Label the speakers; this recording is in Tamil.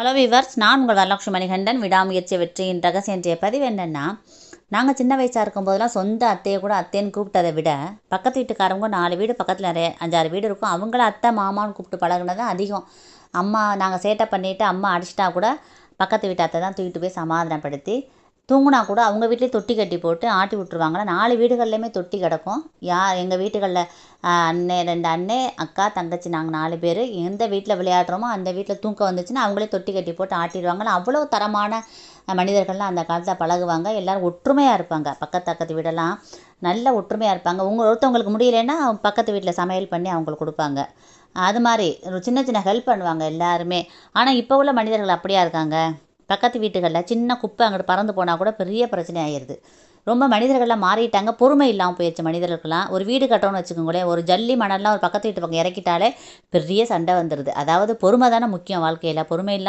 Speaker 1: ஹலோ வீவர்ஸ், நான் உங்கள் வரலட்சுமி மணிகண்டன். விடாமுயற்சி வெற்றியின் ரகசியம் என்ற பதிவு என்னென்னா, நாங்கள் சின்ன வயசாக இருக்கும்போதெல்லாம் சொந்த அத்தையை கூட அத்தைன்னு கூப்பிட்டதை விட, பக்கத்து வீட்டுக்காரவங்க 4 வீடு பக்கத்தில் நிறைய 5-6 வீடு இருக்கும், அவங்கள அத்தை மாமான்னு கூப்பிட்டு பழகுனது தான் அதிகம். அம்மா நாங்கள் சேட்டை பண்ணிவிட்டு அம்மா அடிச்சிட்டா கூட பக்கத்து வீட்டு அத்தை தான் தூக்கிட்டு போய் சமாதானப்படுத்தி, தூங்குனா கூட அவங்க வீட்லேயே தொட்டி கட்டி போட்டு ஆட்டி விட்ருவாங்களா. 4 வீடுகள்லையுமே தொட்டி கிடக்கும். எங்கள் வீட்டுகளில் அண்ணே 2 அண்ணே, அக்கா, தங்கச்சி, நாங்கள் 4 பேர் எந்த வீட்டில் விளையாடுறோமோ அந்த வீட்டில் தூக்கம் வந்துச்சுன்னா அவங்களே தொட்டி கட்டி போட்டு ஆட்டிடுவாங்களா. அவ்வளோ தரமான மனிதர்கள்லாம் அந்த காலத்தில் பழகுவாங்க. எல்லோரும் ஒற்றுமையாக இருப்பாங்க. பக்கத்து வீடெல்லாம் நல்ல ஒற்றுமையாக இருப்பாங்க. ஒருத்தவங்களுக்கு முடியலைன்னா பக்கத்து வீட்டில் சமையல் பண்ணி அவங்களுக்கு கொடுப்பாங்க. அது மாதிரி ஒரு சின்ன சின்ன ஹெல்ப் பண்ணுவாங்க எல்லாருமே. ஆனால் இப்போ உள்ள மனிதர்கள் அப்படியா இருக்காங்க? பக்கத்து வீட்டுகளில் சின்ன குப்பை அங்கிட்டு பறந்து போனால் கூட பெரிய பிரச்சனை ஆகிடுது. ரொம்ப மனிதர்கள்லாம் மாறிட்டாங்க. பொறுமை இல்லாமல் போயிடுச்சு மனிதர்களுக்கெல்லாம். ஒரு வீடு கட்டணும்னு வச்சுக்கோங்களேன், ஒரு ஜல்லி மணல்லாம் ஒரு பக்கத்து வீட்டு பக்கம் இறக்கிட்டாலே பெரிய சண்டை வந்துடுது. அதாவது பொறுமை தானே முக்கியம் வாழ்க்கையில். பொறுமை